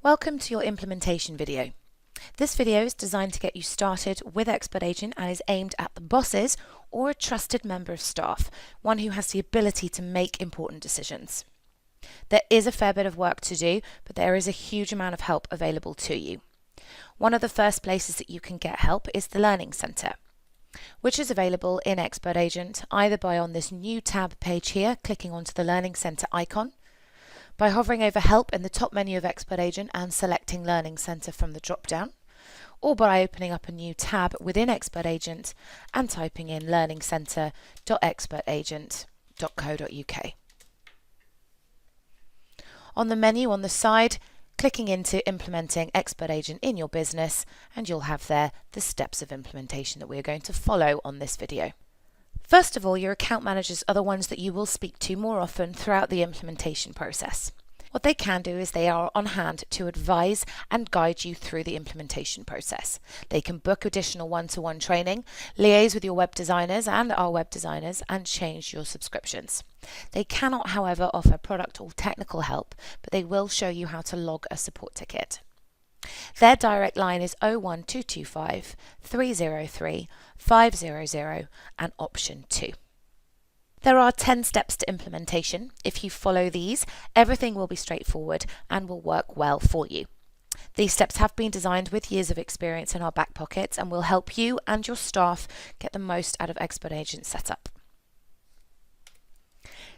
Welcome to your implementation video. This video is designed to get you started with Expert Agent and is aimed at the bosses or a trusted member of staff, one who has the ability to make important decisions. There is a fair bit of work to do, but there is a huge amount of help available to you. One of the first places that you can get help is the Learning Centre, which is available in Expert Agent either by on this new tab page here, clicking onto the Learning Centre icon, by hovering over Help in the top menu of Expert Agent and selecting Learning Centre from the drop-down, or by opening up a new tab within Expert Agent and typing in learningcentre.expertagent.co.uk. On the menu on the side, clicking into Implementing Expert Agent in your business, and you'll have there the steps of implementation that we are going to follow on this video. First of all, your account managers are the ones that you will speak to more often throughout the implementation process. What they can do is they are on hand to advise and guide you through the implementation process. They can book additional one-to-one training, liaise with your web designers and our web designers, and change your subscriptions. They cannot, however, offer product or technical help, but they will show you how to log a support ticket. Their direct line is 01225 303 500 and option 2. There are 10 steps to implementation. If you follow these, everything will be straightforward and will work well for you. These steps have been designed with years of experience in our back pockets and will help you and your staff get the most out of Expert Agent setup.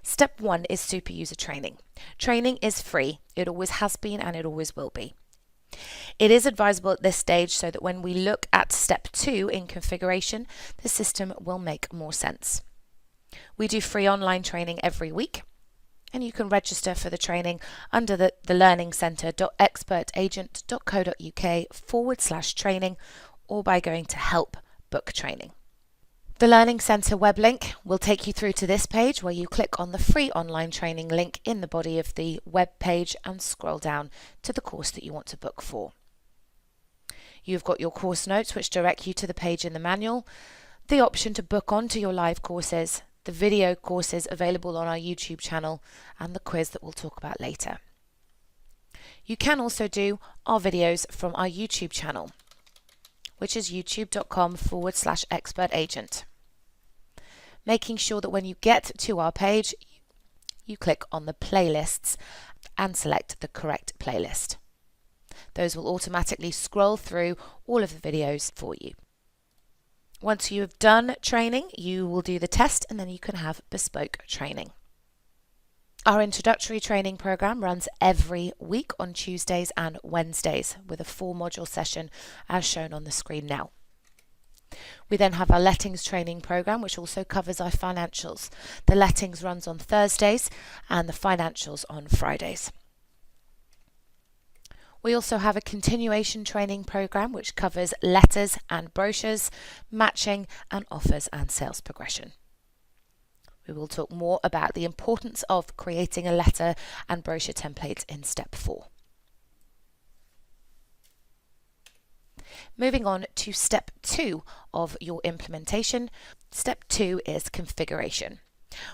Step 1 is super user training. Training is free. It always has been and it always will be. It is advisable at this stage so that when we look at step 2 in configuration, the system will make more sense. We do free online training every week, and you can register for the training under the learningcentre.expertagent.co.uk/training or by going to Help Book Training. The Learning Centre web link will take you through to this page where you click on the free online training link in the body of the web page and scroll down to the course that you want to book for. You've got your course notes which direct you to the page in the manual, the option to book onto your live courses, the video courses available on our YouTube channel, and the quiz that we'll talk about later. You can also do our videos from our YouTube channel, which is youtube.com/expertagent. Making sure that when you get to our page, you click on the playlists and select the correct playlist. Those will automatically scroll through all of the videos for you. Once you have done training, you will do the test and then you can have bespoke training. Our introductory training program runs every week on Tuesdays and Wednesdays with a 4-module session as shown on the screen now. We then have our lettings training program which also covers our financials. The lettings runs on Thursdays and the financials on Fridays. We also have a continuation training program which covers letters and brochures, matching and offers and sales progression. We will talk more about the importance of creating a letter and brochure template in step 4. Moving on to step 2 of your implementation. Step 2 is configuration.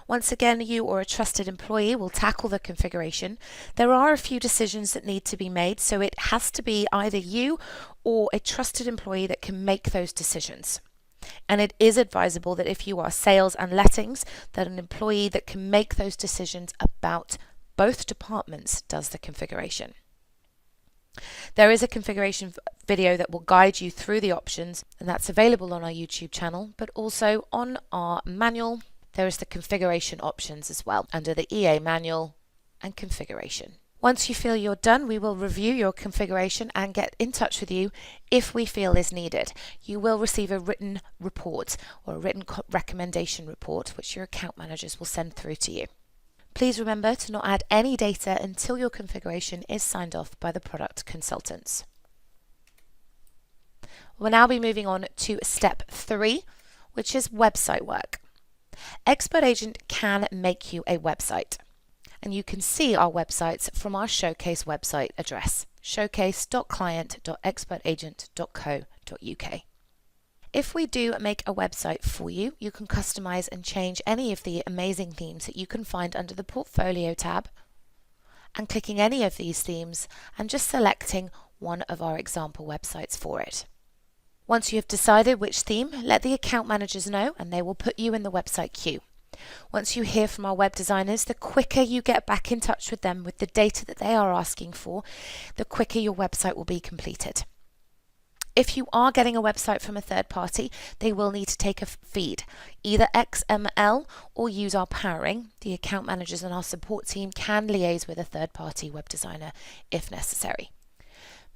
Once again, you or a trusted employee will tackle the configuration. There are a few decisions that need to be made, so it has to be either you or a trusted employee that can make those decisions. And it is advisable that if you are sales and lettings, that an employee that can make those decisions about both departments does the configuration. There is a configuration video that will guide you through the options, and that's available on our YouTube channel, but also on our manual. There is the configuration options as well under the EA manual and configuration. Once you feel you're done, we will review your configuration and get in touch with you if we feel is needed. You will receive a written report or a written recommendation report which your account managers will send through to you. Please remember to not add any data until your configuration is signed off by the product consultants. We'll now be moving on to step 3, which is website work. Expert Agent can make you a website, and you can see our websites from our Showcase website address, showcase.client.expertagent.co.uk. If we do make a website for you, you can customize and change any of the amazing themes that you can find under the Portfolio tab and clicking any of these themes and just selecting one of our example websites for it. Once you have decided which theme, let the account managers know and they will put you in the website queue. Once you hear from our web designers, the quicker you get back in touch with them with the data that they are asking for, the quicker your website will be completed. If you are getting a website from a third party, they will need to take a feed, either XML or use our powering. The account managers and our support team can liaise with a third party web designer if necessary.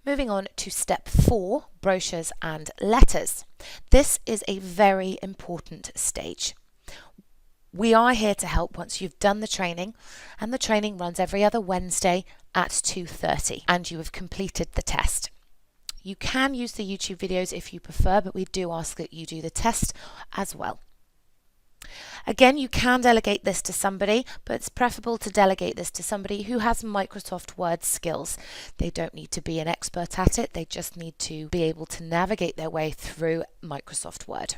Moving on to step 4, brochures and letters. This is a very important stage. We are here to help once you've done the training, and the training runs every other Wednesday at 2:30 and you have completed the test. You can use the YouTube videos if you prefer, but we do ask that you do the test as well. Again, you can delegate this to somebody, but it's preferable to delegate this to somebody who has Microsoft Word skills. They don't need to be an expert at it, they just need to be able to navigate their way through Microsoft Word.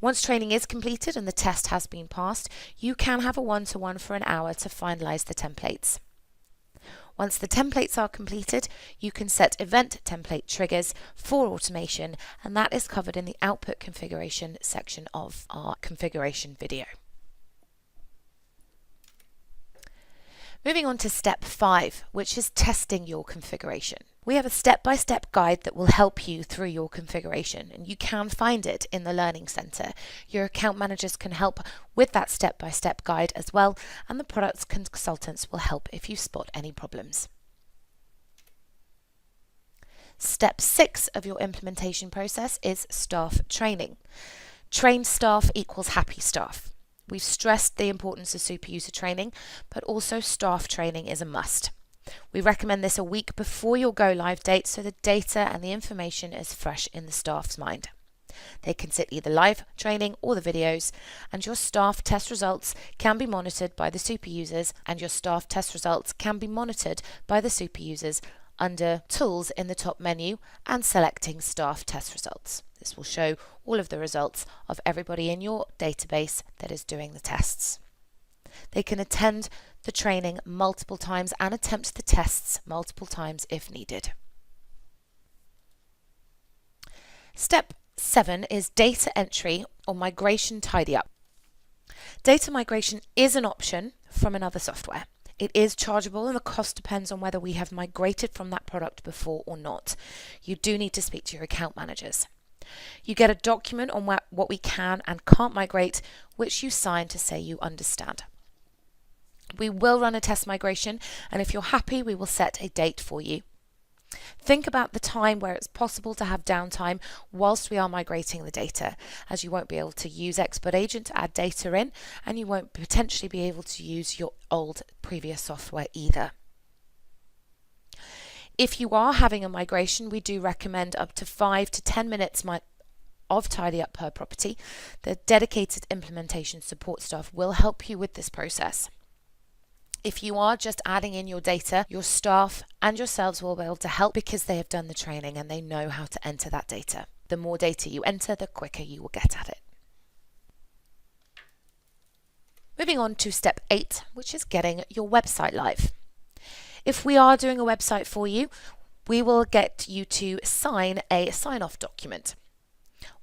Once training is completed and the test has been passed, you can have a one-to-one for an hour to finalize the templates. Once the templates are completed, you can set event template triggers for automation, and that is covered in the output configuration section of our configuration video. Moving on to step 5, which is testing your configuration. We have a step-by-step guide that will help you through your configuration, and you can find it in the Learning Centre. Your account managers can help with that step-by-step guide as well, and the products consultants will help if you spot any problems. Step 6 of your implementation process is staff training. Trained staff equals happy staff. We've stressed the importance of super user training, but also staff training is a must. We recommend this a week before your go live date so the data and the information is fresh in the staff's mind. They can sit either live training or the videos, and your staff test results can be monitored by the super users, and your staff test results can be monitored by the super users under Tools in the top menu and selecting Staff Test Results. This will show all of the results of everybody in your database that is doing the tests. They can attend the training multiple times and attempt the tests multiple times if needed. Step 7 is data entry or migration tidy up. Data migration is an option from another software. It is chargeable and the cost depends on whether we have migrated from that product before or not. You do need to speak to your account managers. You get a document on what we can and can't migrate, which you sign to say you understand. We will run a test migration, and if you're happy, we will set a date for you. Think about the time where it's possible to have downtime whilst we are migrating the data, as you won't be able to use Expert Agent to add data in, and you won't potentially be able to use your old previous software either. If you are having a migration, we do recommend up to 5 to 10 minutes of tidy up per property. The dedicated implementation support staff will help you with this process. If you are just adding in your data, your staff and yourselves will be able to help because they have done the training and they know how to enter that data. The more data you enter, the quicker you will get at it. Moving on to step 8, which is getting your website live. If we are doing a website for you, we will get you to sign a sign-off document.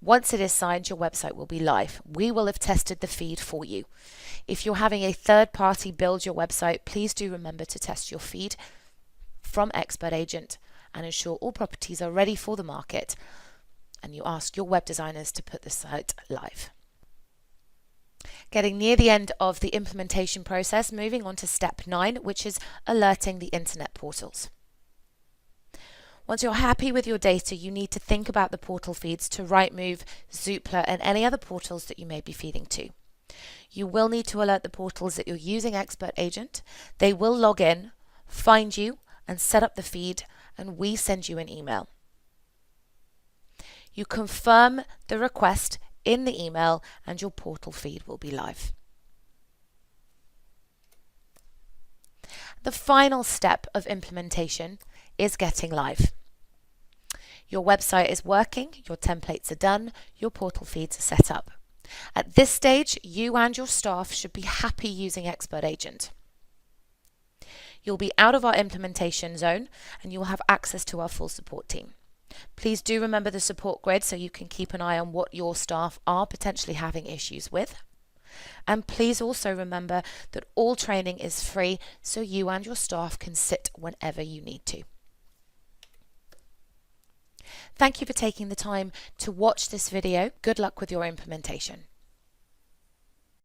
Once it is signed, your website will be live. We will have tested the feed for you. If you're having a third party build your website, please do remember to test your feed from Expert Agent and ensure all properties are ready for the market, and you ask your web designers to put the site live. Getting near the end of the implementation process, moving on to step 9, which is alerting the internet portals. Once you're happy with your data, you need to think about the portal feeds to Rightmove, Zoopla, and any other portals that you may be feeding to. You will need to alert the portals that you're using Expert Agent. They will log in, find you, and set up the feed, and we send you an email. You confirm the request in the email, and your portal feed will be live. The final step of implementation is getting live. Your website is working, your templates are done, your portal feeds are set up. At this stage, you and your staff should be happy using Expert Agent. You'll be out of our implementation zone and you will have access to our full support team. Please do remember the support grid so you can keep an eye on what your staff are potentially having issues with. And please also remember that all training is free, so you and your staff can sit whenever you need to. Thank you for taking the time to watch this video. Good luck with your implementation.